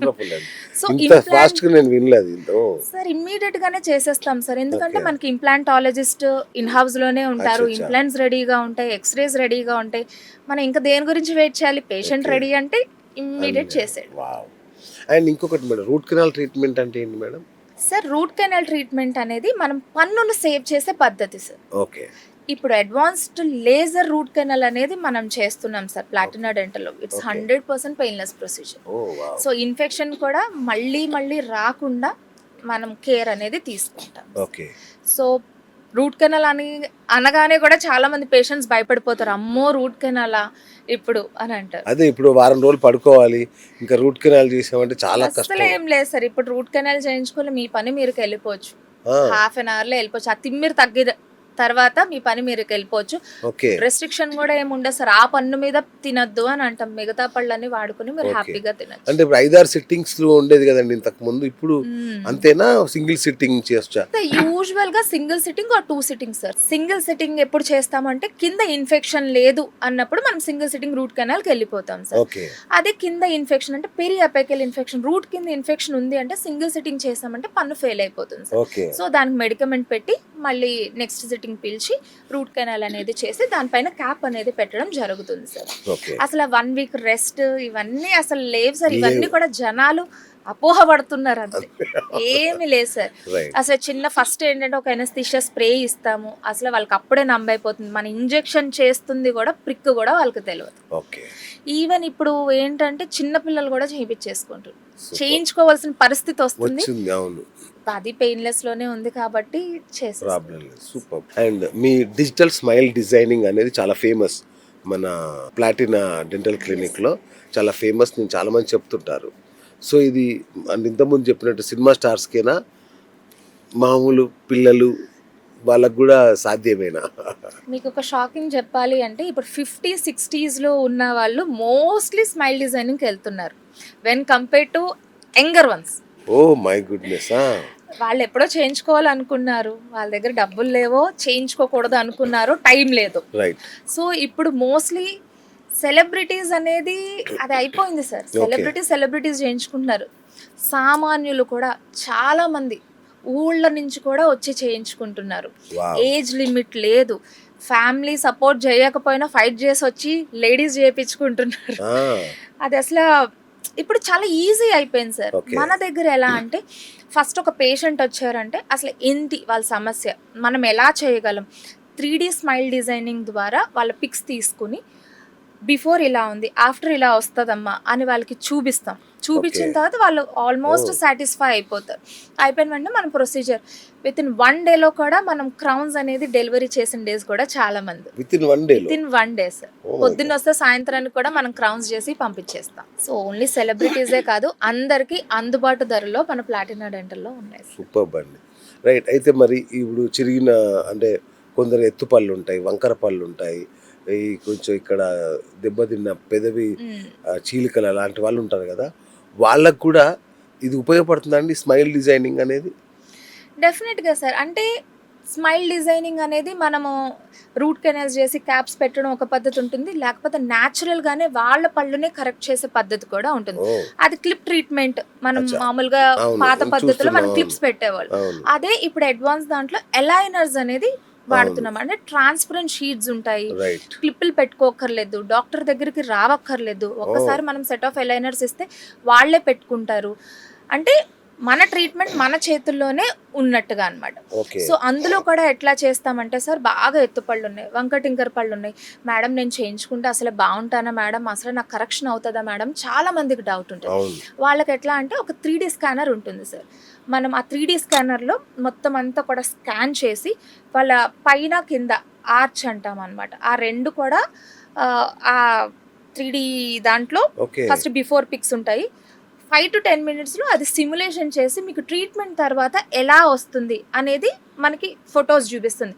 Wonderful అండి. So ఇంత fast గా నేను వినలేదు ఇంత. సార్ ఇమ్మీడియట్ గానే చేసేస్తాం సార్, ఎందుకంటే Okay. మనకి ఇంప్లాంటాలజిస్ట్ ఇన్ హౌస్ లోనే ఉంటారు, అచ్చచ్చా. ఇంప్లాంట్స్ రెడీగా ఉంటాయి, ఎక్స్రేస్ రెడీగా ఉంటాయి. మనం ఇంకా దేని గురించి వెయిట్ చేయాలి? Patient Okay. రెడీ అంటే ఇమ్మీడియట్ చేసేది. వావ్. అండ్ ఇంకొకటి మేడం, రూట్ కెనాల్ ట్రీట్మెంట్ అంటే ఏంటి madam? Sir root canal treatment అనేది మనం పన్నును సేవ్ చేసే పద్ధతి సార్. ఓకే. ఇప్పుడు అడ్వాన్స్డ్ లేజర్ రూట్ కెనాల్ అనేది మనం చేస్తున్నాం సార్ ప్లాటినా డెంటల్లో. It's Okay. 100% painless procedure. Oh wow. So infection కూడా మళ్ళీ రాకుండా మనం కేర్ అనేది తీసుకుంటాం. ఓకే. సో రూట్ కెనాల్ అనగానే కూడా చాలా మంది పేషెంట్స్ భయపడిపోతారు, అమ్మో రూట్ కెనాలా ఇప్పుడు అని అంటారు. అదే ఇప్పుడు వారం రోజులు పడుకోవాలి, ఇంకా రూట్ కెనాల్ చేసామంటే చాలా అసలు కష్టం. ఏం లేదు సార్, ఇప్పుడు రూట్ కెనాల్ చేయించుకొని మీ పని మీరు వెళ్ళిపోవచ్చు. ఆ, హాఫ్ అన్ అవర్లో వెళ్ళిపోవచ్చు. ఆ తిమ్మిరి తగ్గిన తర్వాత మీ పని మీరు వెళ్ళిపోవచ్చు. ఓకే. రెస్ట్రిక్షన్ కూడా ఏమి ఉండదు సార్, ఆ పన్ను మీద తినద్దు అని అంటాం, మిగతా పళ్ళని వాడుకుని మీరు Okay. హ్యాపీగా తినచ్చు. అంటే ఇప్పుడు 5-6 సిట్టింగ్స్ లో ఉండేది కదండి ఇంతకు ముందు, ఇప్పుడు అంతేనా? సింగిల్ సిట్టింగ్ చేయొచ్చా? యూజువల్ గా single sitting are 2 sitting sir. Single sitting ఎప్పుడు చేస్తామంటే కింద ఇన్ఫెక్షన్ లేదు అన్నప్పుడు మనం సింగిల్ సిట్టింగ్ రూట్ కెనాల్ కి వెళ్ళిపోతాం సార్. ఓకే. అదే కింద ఇన్ఫెక్షన్ అంటే పెరి అపెకల్ ఇన్ఫెక్షన్, రూట్ కింద ఇన్ఫెక్షన్ ఉంది అంటే సింగిల్ సిట్టింగ్ చేసామంటే పన్ను ఫెయిల్ అయిపోతుంది సార్. ఓకే. సో దానికి మెడికమెంట్ పెట్టి మళ్ళీ నెక్స్ట్ సిట్టింగ్ పిలిచి రూట్ కెనాల్ అనేది చేసి దానిపైన క్యాప్ అనేది పెట్టడం జరుగుతుంది సార్. ఓకే. అసలు 1 వీక్ రెస్ట్ ఇవన్నీ అసలు లేవు సార్. ఇవన్నీ కూడా జనాలు అపోహ పడుతున్నారు అంతే, ఏమి లేదు సార్. రైట్. అసలు చిన్న ఫస్ట్ ఏంటంటే ఒక ఎనస్థీషియా స్ప్రే ఇస్తాము, అసలు వాళ్ళకి అప్పుడే నమ్మైపోతుంది. మన ఇంజెక్షన్ చేస్తుంది కూడా ప్రిక్ కూడా వాళ్ళకి తెలియదు. ఓకే. ఈవెన్ ఇప్పుడు ఏంటంటే చిన్న పిల్లలు కూడా చేయించేసుకుంటారు, చేయించుకోవాల్సిన పరిస్థితి వస్తుంది. వచ్చింది. అవును. అది పెయిన్లెస్ లోనే ఉంది కాబట్టి చేసేస్తాం. ప్రాబ్లం లేదు. Super. And me digital smile designing అనేది చాలా ఫేమస్ మన ప్లాటినా డెంటల్ క్లినిక్ లో, చాలా ఫేమస్. నేను చాలా మంది చెప్తుంటారు. సో ఇది ఇంతకుముందు చెప్పినట్టు సినిమా స్టార్స్కేనా, మామూలు పిల్లలు వాళ్ళకు కూడా సాధ్యమేనా? మీకు ఒక షాకింగ్ చెప్పాలి అంటే ఇప్పుడు 50-60s లో ఉన్న వాళ్ళు మోస్ట్లీ స్మైల్ డిజైనింగ్కి వెళ్తున్నారు when compare to younger ones. Oh my goodness. వాళ్ళు ఎప్పుడో చేయించుకోవాలనుకున్నారు, వాళ్ళ దగ్గర డబ్బులు లేవో, చేయించుకోకూడదు అనుకున్నారు, టైం లేదు. రైట్. సో ఇప్పుడు మోస్ట్లీ సెలబ్రిటీస్ అనేది అది అయిపోయింది సార్. సెలబ్రిటీస్ చేయించుకుంటున్నారు. సామాన్యులు కూడా చాలా మంది ఊళ్ళ నుంచి కూడా వచ్చి చేయించుకుంటున్నారు. ఏజ్ లిమిట్ లేదు, ఫ్యామిలీ సపోర్ట్ చేయకపోయినా ఫైట్ చేసి వచ్చి లేడీస్ చేయించుకుంటున్నారు. అది అసలు ఇప్పుడు చాలా ఈజీ అయిపోయింది సార్. మన దగ్గర ఎలా అంటే ఫస్ట్ ఒక పేషెంట్ వచ్చారంటే అసలు ఏంటి వాళ్ళ సమస్య, మనం ఎలా చేయగలం, 3D స్మైల్ డిజైనింగ్ ద్వారా వాళ్ళ పిక్స్ తీసుకుని బిఫోర్ ఇలా ఉంది, ఆఫ్టర్ ఇలా వస్తుందమ్మా అని వాళ్ళకి చూపిస్తాం. చూపించిన తర్వాత వాళ్ళు ఆల్మోస్ట్ సాటిస్ఫై అయిపోతారు. అయిపోయిన వెంటనే మన ప్రొసీజర్ విత్ ఇన్ 1 డేలో కూడా మనం క్రౌన్స్ అనేది డెలివరీ చేసిన డేస్ కూడా చాలా మంది విత్ ఇన్ 1 డే సార్. పొద్దున్న వస్తే సాయంత్రానికి కూడా మనం క్రౌన్స్ చేసి పంపించేస్తాం. సో ఓన్లీ సెలబ్రిటీసే కాదు, అందరికీ అందుబాటు ధరలో మన ప్లాటినా డెంటల్లో ఉన్నాయి. సూపర్ అండి. రైట్. అయితే మరి ఇప్పుడు చిరిగిన అంటే కొందరు ఎత్తు పళ్ళు ఉంటాయి, వంకర పళ్ళు ఉంటాయి, ఈ కొంచెం ఇక్కడ దెబ్బతిన్న పెదవి చీలికలు అలాంటి వాళ్ళు ఉంటారు కదా, వాళ్ళకు కూడా ఇది ఉపయోగపడుతుందండి స్మైల్ డిజైనింగ్ అనేది? డెఫినెట్గా సార్. అంటే స్మైల్ డిజైనింగ్ అనేది మనము రూట్ కెనాల్స్ చేసి క్యాప్స్ పెట్టడం ఒక పద్ధతి ఉంటుంది, లేకపోతే న్యాచురల్గానే వాళ్ళ పళ్ళునే కరెక్ట్ చేసే పద్ధతి కూడా ఉంటుంది. అది క్లిప్ ట్రీట్మెంట్ మనం మామూలుగా పాత పద్ధతిలో మనం క్లిప్స్ పెట్టేవాళ్ళు. అదే ఇప్పుడు అడ్వాన్స్ దాంట్లో ఎలైనర్స్ అనేది వాడుతున్నాం. అంటే ట్రాన్స్పరెంట్ షీట్స్ ఉంటాయి, క్లిప్పులు పెట్టుకోకర్లేదు, డాక్టర్ దగ్గరికి రావక్కర్లేదు. ఒక్కసారి మనం సెట్ ఆఫ్ ఎలైనర్స్ ఇస్తే వాళ్ళే పెట్టుకుంటారు. అంటే మన ట్రీట్మెంట్ మన చేతుల్లోనే ఉన్నట్టుగా అనమాట. సో అందులో కూడా ఎట్లా చేస్తామంటే సార్, బాగా ఎత్తుపళ్ళు ఉన్నాయి, వంకటింకర పళ్ళు ఉన్నాయి, మేడం నేను చేయించుకుంటే అసలు బాగుంటానా మేడం, అసలు నాకు కరెక్షన్ అవుతుందా మేడం, చాలా మందికి డౌట్ ఉంటుంది. వాళ్ళకి ఎట్లా అంటే ఒక 3D స్కానర్ ఉంటుంది సార్. మనం ఆ 3D స్కానర్లో మొత్తం అంతా కూడా స్కాన్ చేసి వాళ్ళ పైన కింద ఆర్చ్ అంటాం అనమాట, ఆ రెండు కూడా ఆ 3D దాంట్లో ఫస్ట్ బిఫోర్ పిక్స్ ఉంటాయి. 5 to 10 minutesలో అది సిమ్యులేషన్ చేసి మీకు ట్రీట్మెంట్ తర్వాత ఎలా వస్తుంది అనేది మనకి ఫొటోస్ చూపిస్తుంది.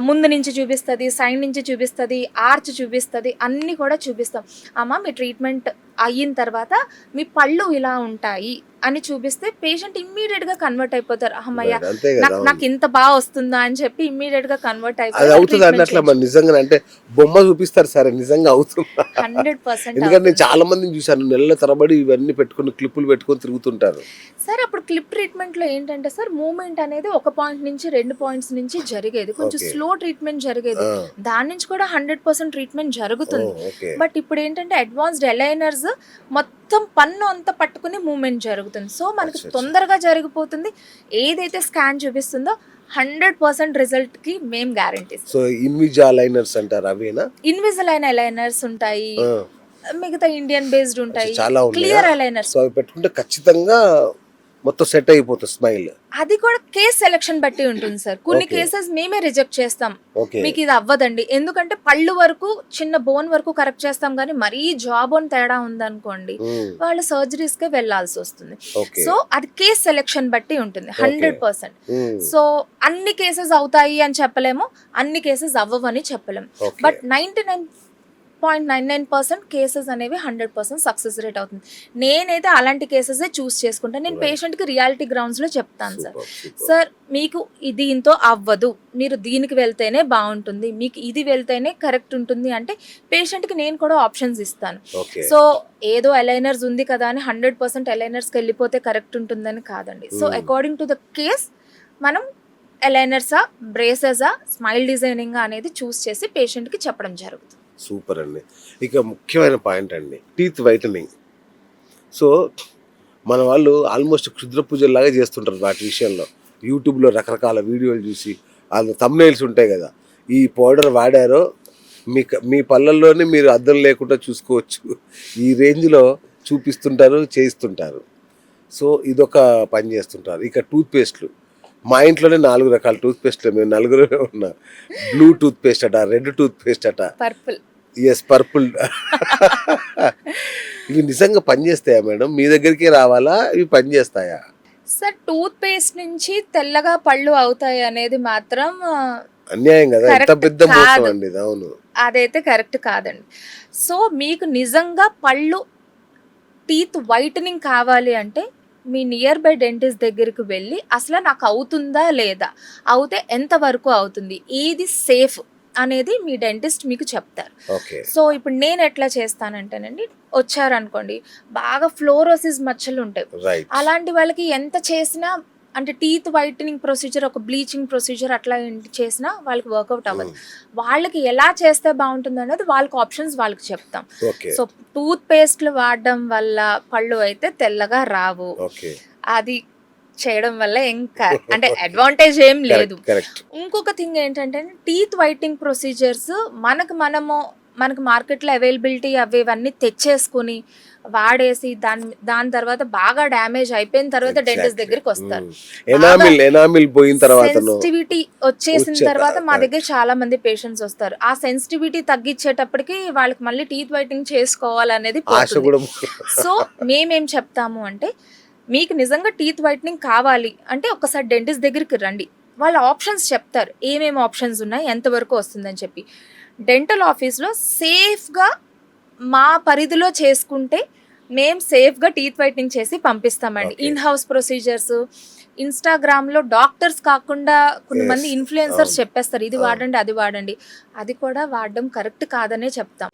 ముందు నుంచి చూపిస్తుంది, సైడ్ నుంచి చూపిస్తుంది, ఆర్చ్ చూపిస్తుంది, అన్నీ కూడా చూపిస్తాం. అమ్మ మీ ట్రీట్మెంట్ అయిన తర్వాత మీ పళ్ళు ఇలా ఉంటాయి అని చూపిస్తే పేషెంట్ ఇమ్మీడియట్ గా కన్వర్ట్ అయిపోతారు. అమ్మయ్య Right. అంతే కదా, నాకు ఇంత బాగా వస్తుందా అని చెప్పి ఇమ్మీడియట్ గా కన్వర్ట్ అది అవుతుంది అన్నట్ల మరి నిజంగా అంటే బొమ్మ చూపిస్తారు సరే, నిజంగా అవుతుందా? 100% ఎందుకంటే నేను చాలా మందిని చూశాను నెలల తరబడి ఇవన్నీ పెట్టుకుని క్లిప్పులు పెట్టుకొని తిరుగుతుంటారు. సార్ అప్పుడు క్లిప్ ట్రీట్మెంట్ లో ఏంటంటే సార్ మూవ్మెంట్ అనేది ఒక పాయింట్ నుంచి 2 పాయింట్స్ నుంచి జరిగేది, కొంచెం Okay. స్లో ట్రీట్మెంట్ జరిగేది. ఆ. దాని నుంచి కూడా 100% ట్రీట్మెంట్ జరుగుతుంది. ఓకే. బట్ ఇప్పుడు ఏంటంటే అడ్వాన్స్డ్ అలైనర్స్ మొత్తం పన్ను అంతా పట్టుకుని మూవ్మెంట్ జరుగుతుంది. సో మనకి అచ్చా. తొందరగా జరిగిపోతుంది. ఏదైతే స్కాన్ చూపిస్తుందో 100% రిజల్ట్ కి మేము గ్యారంటీ. సో ఇన్విజా లైనర్స్ అంటారు అవేనా? ఇన్విజిలైన్ అలైనర్స్ ఉంటాయి, ఆ. మిగతా ఇండియన్ బేస్డ్ ఉంటాయి, చాలా ఉన్నాయి. Clear aligners. సో అవి పెట్టుకుంటే ఖచ్చితంగా మొత్తం సెట్ అయిపోతుంది స్మైల్. అది కూడా కేస్ సెలక్షన్ బట్టి ఉంటుంది సార్. కొన్ని Okay. కేసెస్ మేమే రిజెక్ట్ చేస్తాం, ఓకే. మీకు ఇది అవ్వదండి. ఎందుకంటే పళ్ళు వరకు చిన్న బోన్ వరకు కరెక్ట్ చేస్తాం, కానీ మరీ జా బోన్ తేడా ఉందనుకోండి వాళ్ళు సర్జరీస్ కే వెళ్లాల్సి వస్తుంది. ఓకే. సో అది కేస్ సెలక్షన్ బట్టి ఉంటుంది 100%. Hmm. సో అన్ని కేసెస్ అవుతాయి అని చెప్పలేము, అన్ని కేసెస్ అవ్వవని చెప్పలేము. ఓకే. బట్ 99.99% కేసెస్ అనేవి 100% సక్సెస్ రేట్ అవుతుంది. నేనైతే అలాంటి కేసెస్ చూస్ చేసుకుంటాను. నేను పేషెంట్ కి రియాలిటీ గ్రౌండ్స్ లో చెప్తాను సార్, సార్ మీకు దీంతో అవ్వదు, మీరు దీనికి వెళ్తేనే బాగుంటుంది, మీకు ఇది వెళ్తేనే కరెక్ట్ ఉంటుంది అంటే పేషెంట్ కి నేను కూడా ఆప్షన్స్ ఇస్తాను. ఓకే. సో ఏదో అలైనర్స్ ఉంది కదా అని 100% అలైనర్స్కి వెళ్ళిపోతే కరెక్ట్ ఉంటుందని కాదండి. So according to the case మనం అలైనర్సా, బ్రేసెసా, స్మైల్ డిజైనింగ్ అనేది చూస్ చేసి పేషెంట్కి చెప్పడం జరుగుతుంది. సూపర్ అండి. ఇక ముఖ్యమైన పాయింట్ అండి, టీత్ వైటనింగ్. సో మన వాళ్ళు ఆల్మోస్ట్ క్షుద్ర పూజల్లాగా చేస్తుంటారు వాటి విషయంలో. యూట్యూబ్లో రకరకాల వీడియోలు చూసి వాళ్ళు thumbnails ఉంటాయి కదా, ఈ పౌడర్ వాడారో మీ పళ్ళల్లోనే మీరు అద్దం లేకుండా చూసుకోవచ్చు, ఈ రేంజ్లో చూపిస్తుంటారు, చేయిస్తుంటారు. సో ఇదొక పని చేస్తుంటారు. ఇక టూత్పేస్ట్లు, మా ఇంట్లోనే 4 రకాల టూత్పేస్ట్లు, మేము 4 ఉన్నా. బ్లూ టూత్పేస్ట్ అట, రెడ్ టూత్పేస్ట్ అట, పర్పుల్. Yes purple. ఇవి నిజంగా పనిచేస్తాయా మేడం? మీ దగ్గరికే రావాలా, ఇవి పనిచేస్తాయా? సార్ టూత్ పేస్ట్ నుంచి తెల్లగా పళ్ళు అవుతాయి అనేది మాత్రం అన్యాయం కదా, ఎంత Correct పెద్ద మోసం కాదు. అండి ఇది. అవును. అదైతే కరెక్ట్ కాదండి. సో మీకు నిజంగా పళ్ళు టీత్ వైటనింగ్ కావాలి అంటే మీ నియర్ బై డెంటిస్ట్ దగ్గరికి వెళ్ళి అసలు నాకు అవుతుందా లేదా, అవుతే ఎంత వరకు అవుతుంది, ఏది సేఫ్ అనేది మీ డెంటిస్ట్ మీకు చెప్తారు. ఓకే. సో ఇప్పుడు నేను ఎట్లా చేస్తానంటేనండి, వచ్చారనుకోండి బాగా ఫ్లోరోసిస్ మచ్చలు ఉంటాయి, రైట్. అలాంటి వాళ్ళకి ఎంత చేసినా అంటే టీత్ వైటనింగ్ ప్రొసీజర్, ఒక బ్లీచింగ్ ప్రొసీజర్ అట్లా ఏంటి చేసినా వాళ్ళకి వర్కౌట్ అవ్వదు. వాళ్ళకి ఎలా చేస్తే బాగుంటుంది అనేది వాళ్ళకి ఆప్షన్స్ వాళ్ళకి చెప్తాం. ఓకే. సో టూత్ పేస్ట్లు వాడడం వల్ల పళ్ళు అయితే తెల్లగా రావు, ఓకే. అది చేయడం వల్ల ఇంకా అంటే అడ్వాంటేజ్ ఏం లేదు. కరెక్ట్. ఇంకొక థింగ్ ఏంటంటే టీత్ వైటింగ్ ప్రొసీజర్స్ మనకు మార్కెట్లో అవైలబిలిటీ ఇవన్నీ తెచ్చేసుకుని వాడేసి దాని తర్వాత బాగా డ్యామేజ్ అయిపోయిన తర్వాత డెంటిస్ట్ దగ్గరికి వస్తారు. ఎనామిల్ పోయిన తర్వాత సెన్సిటివిటీ వచ్చేసిన తర్వాత మా దగ్గర చాలా మంది పేషెంట్స్ వస్తారు. ఆ సెన్సిటివిటీ తగ్గించేటప్పటికి వాళ్ళకి మళ్ళీ టీత్ వైటింగ్ చేసుకోవాలనేది ఆశ కూడా. సో మేమేం చెప్తాము అంటే, మీకు నిజంగా టీత్ వైట్నింగ్ కావాలి అంటే ఒకసారి డెంటిస్ట్ దగ్గరికి రండి, వాళ్ళ ఆప్షన్స్ చెప్తారు, ఏమేమి ఆప్షన్స్ ఉన్నాయి, ఎంతవరకు వస్తుందని చెప్పి. డెంటల్ ఆఫీస్లో సేఫ్గా మా పరిధిలో చేసుకుంటే మేము సేఫ్గా టీత్ వైట్నింగ్ చేసి పంపిస్తామండి. ఇన్ హౌస్ ప్రొసీజర్స్ ఇన్స్టాగ్రామ్లో డాక్టర్స్ కాకుండా కొంతమంది ఇన్ఫ్లుయెన్సర్స్ చెప్పేస్తారు, ఇది వాడండి అది వాడండి, అది కూడా వాడడం కరెక్ట్ కాదనే చెప్తాం.